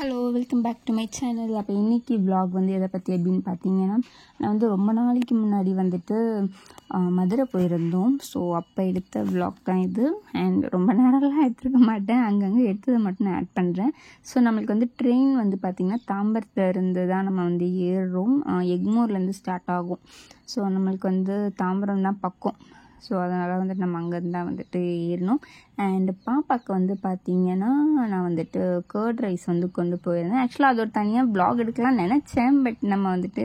Hello, welcome back to my channel. அப்போ இன்றைக்கி vlog வந்து எதை பற்றி அப்படின்னு பார்த்தீங்கன்னா, நான் வந்து ரொம்ப நாளைக்கு முன்னாடி வந்துட்டு மதுரை போயிருந்தோம். ஸோ அப்போ எடுத்த விலாக் தான் இது. அண்ட் ரொம்ப நேரம்லாம் எடுத்துருக்க மாட்டேன், அங்கங்கே எடுத்ததை மட்டும் நான் ஆட் பண்ணுறேன். ஸோ நம்மளுக்கு வந்து ட்ரெயின் வந்து பார்த்திங்கன்னா தாம்பரத்தில் இருந்து தான் நம்ம வந்து ஏறுறோம். எக்மோர்லேருந்து ஸ்டார்ட் ஆகும். ஸோ நம்மளுக்கு வந்து தாம்பரம் தான் பக்கம். ஸோ அதனால் வந்துட்டு நம்ம அங்கேருந்து தான் வந்துட்டு ஏறணும். அண்டு பாப்பாவுக்கு வந்து பார்த்திங்கன்னா நான் வந்துட்டு கர்ட் ரைஸ் வந்து கொண்டு போயிருந்தேன். ஆக்சுவலாக அது ஒரு தனியாக வ்ளாக் எடுக்கலாம்னு நினச்சேன். பட் நம்ம வந்துட்டு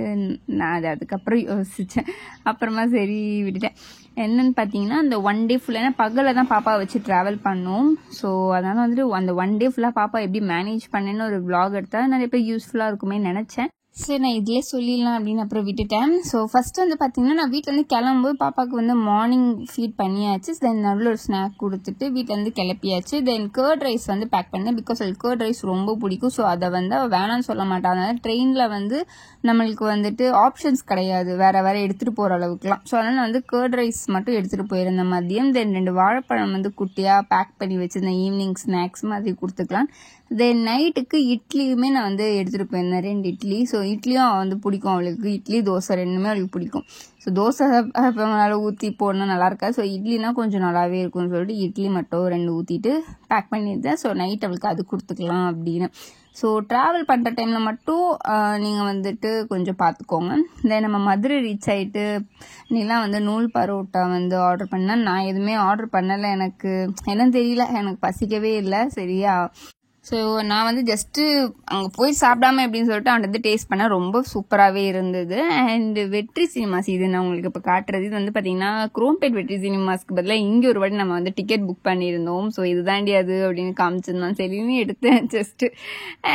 நான் அது அதுக்கப்புறம் யோசித்தேன். அப்புறமா சரி விட்டுட்டேன். என்னென்னு பார்த்தீங்கன்னா அந்த ஒன் டே ஃபுல்லாக, ஏன்னா பகலில் தான் பாப்பாவை வச்சு ட்ராவல் பண்ணோம். ஸோ அதனால் வந்துட்டு அந்த ஒன் டே ஃபுல்லாக பாப்பா எப்படி மேனேஜ் பண்ணேன்னு ஒரு வ்ளாக் எடுத்தால் நிறைய பேர் யூஸ்ஃபுல்லாக இருக்குமே நினச்சேன். சரி, நான் இதிலே சொல்லிடலாம் அப்படின்னு அப்புறம் விட்டுட்டேன். ஸோ ஃபஸ்ட்டு வந்து பார்த்திங்கன்னா நான் வீட்டிலேருந்து கிளம்பும்போது பாப்பாவுக்கு வந்து மார்னிங் ஃபீட் பண்ணியாச்சு. தென் நடுவில் ஒரு ஸ்நாக் கொடுத்துட்டு வீட்டிலேருந்து கிளப்பியாச்சு. தென் கர்ட் ரைஸ் வந்து பேக் பண்ணேன். பிகாஸ் அது கர்ட் ரைஸ் ரொம்ப பிடிக்கும். ஸோ அதை வந்து வேணான்னு சொல்ல மாட்டாங்க. அதனால் ட்ரெயினில் வந்து நம்மளுக்கு வந்துட்டு ஆப்ஷன்ஸ் கிடையாது வேறு எடுத்துகிட்டு போகிற அளவுக்குலாம். ஸோ அதனால் நான் வந்து கர்ட் ரைஸ் மட்டும் எடுத்துகிட்டு போயிருந்தேன் மதியம். தென் 2 வாழைப்பழம் வந்து குட்டியாக பேக் பண்ணி வச்சுருந்தேன், ஈவினிங் ஸ்நாக்ஸ் மாதிரி கொடுத்துக்கலாம். தென் நைட்டுக்கு இட்லியுமே நான் வந்து எடுத்துகிட்டு போயிருந்தேன், 2 இட்லி. ஸோ இட்லியும் வந்து பிடிக்கும் அவளுக்கு. இட்லி தோசை ரெண்டுமே அவளுக்கு பிடிக்கும். ஸோ தோசை நல்லா ஊற்றி போடணும் நல்லா இருக்கா. ஸோ இட்லினா கொஞ்சம் நல்லாவே இருக்கும்னு சொல்லிட்டு இட்லி மட்டும் 2 ஊற்றிட்டு பேக் பண்ணியிருந்தேன். ஸோ நைட் அவளுக்கு அது கொடுத்துக்கலாம் அப்படின்னு. ஸோ ட்ராவல் பண்ணுற டைமில் மட்டும் நீங்கள் வந்துட்டு கொஞ்சம் பார்த்துக்கோங்க. தென் நம்ம மதுரை ரீச் ஆகிட்டு நீலாம் வந்து நூல் பரோட்டா வந்து ஆர்டர் பண்ணேன். நான் எதுவுமே ஆர்டர் பண்ணலை, எனக்கு என்னன்னு தெரியல, எனக்கு பசிக்கவே இல்லை சரியா. ஸோ நான் வந்து ஜஸ்ட்டு அங்கே போய் சாப்பிடாம அப்படின்னு சொல்லிட்டு அவன் வந்து டேஸ்ட் பண்ண ரொம்ப சூப்பராகவே இருந்தது. அண்டு வெற்றி சினிமாஸ் இது நான் உங்களுக்கு இப்போ காட்டுறது. இது வந்து பார்த்தீங்கன்னா குரோம்பேட் வெற்றி சினிமாஸ்க்கு பதிலாக இங்கே ஒரு வாட்டி நம்ம வந்து டிக்கெட் புக் பண்ணியிருந்தோம். ஸோ இதுதாண்டி அது அப்படின்னு காமிச்சிருந்தோம். சரின்னு எடுத்தேன் ஜஸ்ட்டு.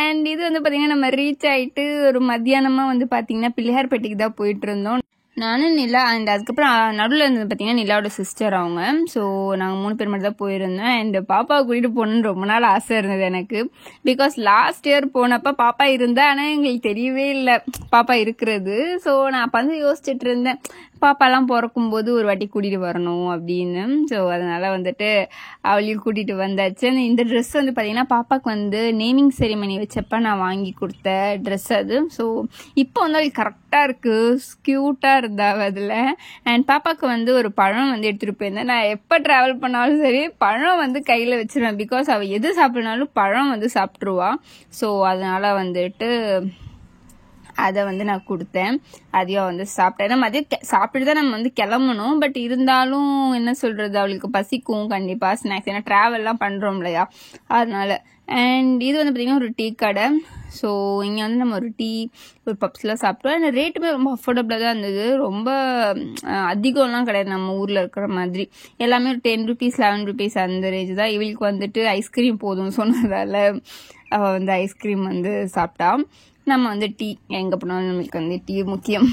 அண்ட் இது வந்து பார்த்தீங்கன்னா நம்ம ரீச் ஆகிட்டு ஒரு மத்தியானமாக வந்து பார்த்தீங்கன்னா பிள்ளையார்பட்டிக்கு தான் போயிட்டு இருந்தோம். நானும் நிலா அண்ட் அதுக்கப்புறம் நடுவில் இருந்தது பார்த்தீங்கன்னா நிலாவோட சிஸ்டர் அவங்க. ஸோ நாங்கள் 3 பேர் மட்டும் தான் போயிருந்தோம். அண்ட் பாப்பாவை கூட்டிகிட்டு போகணுன்னு ரொம்ப நாள் ஆசை இருந்தது எனக்கு. பிகாஸ் லாஸ்ட் இயர் போனப்போ பாப்பா இருந்தா, ஆனால் எங்களுக்கு தெரியவே இல்லை பாப்பா இருக்கிறது. ஸோ நான் அப்போ வந்து யோசிச்சுட்டு இருந்தேன், பாப்பாலாம் பிறக்கும்போது ஒரு வாட்டி கூட்டிகிட்டு வரணும் அப்படின்னு. ஸோ அதனால் வந்துட்டு அவளையும் கூட்டிகிட்டு வந்தாச்சு. இந்த ட்ரெஸ் வந்து பார்த்திங்கன்னா பாப்பாவுக்கு வந்து நேமிங் செரிமனி வச்சப்போ நான் வாங்கி கொடுத்த ட்ரெஸ் அது. ஸோ இப்போ வந்து அவளுக்கு கரெக்டாக இருக்குது, க்யூட்டாக இருந்தா அதில். அண்ட் பாப்பாவுக்கு வந்து ஒரு பழம் வந்து எடுத்துகிட்டு போயிருந்தேன். நான் எப்போ ட்ராவல் பண்ணாலும் சரி பழம் வந்து கையில் வச்சிருவேன். பிகாஸ் அவள் எது சாப்பிட்னாலும் பழம் வந்து சாப்பிட்ருவா. ஸோ அதனால் வந்துட்டு அதை வந்து நான் கொடுத்தேன். அதையும் வந்து சாப்பிட்டேன். ஏன்னா மதியம் சாப்பிட்டு தான் நம்ம வந்து கிளம்பணும். பட் இருந்தாலும் என்ன சொல்கிறது, அவளுக்கு பசிக்கும் கண்டிப்பாக ஸ்நாக்ஸ், ஏன்னா ட்ராவல்லாம் பண்ணுறோம் இல்லையா, அதனால. அண்ட் இது வந்து பார்த்திங்கன்னா ஒரு டீ கடை. ஸோ இங்கே வந்து நம்ம ஒரு டீ ஒரு பப்ஸ்லாம் சாப்பிட்டோம். அந்த ரேட்டுமே ரொம்ப அஃபோர்டபுளாக தான் இருந்தது. ரொம்ப அதிகம்லாம் கிடையாது நம்ம ஊரில் இருக்கிற மாதிரி. எல்லாமே ஒரு 10 rupees 11 rupees அந்த ரேஞ்சு தான். இவளுக்கு வந்துட்டு ஐஸ்கிரீம் போதும்னு சொன்னதால் அவள் வந்து ஐஸ்கிரீம் வந்து சாப்பிட்டா. நம்ம வந்து டீ, எங்கே போனாலும் நம்மளுக்கு வந்து டீ முக்கியம்.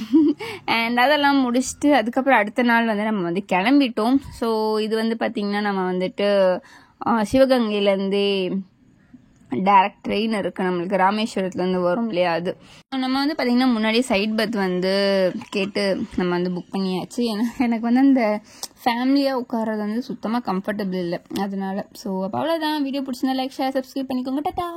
அண்ட் அதெல்லாம் முடிச்சுட்டு அதுக்கப்புறம் அடுத்த நாள் வந்து நம்ம வந்து கிளம்பிட்டோம். ஸோ இது வந்து பார்த்திங்கன்னா நம்ம வந்துட்டு சிவகங்கையிலேருந்தே டேரக்ட் ட்ரெயின் இருக்குது நம்மளுக்கு, ராமேஸ்வரத்துலேருந்து வரும் இல்லையா அது. நம்ம வந்து பார்த்திங்கன்னா முன்னாடியே சைட் பர்த் வந்து கேட்டு நம்ம வந்து புக் பண்ணியாச்சு. ஏன்னா எனக்கு வந்து அந்த ஃபேமிலியாக உட்கார்றது வந்து சுத்தமாக கம்ஃபர்டபுள் இல்லை அதனால. ஸோ அப்போ அவ்வளோதான். வீடியோ பிடிச்சிருந்தா லைக் ஷேர் சப்ஸ்கிரைப் பண்ணிக்கோங்க. டாடா.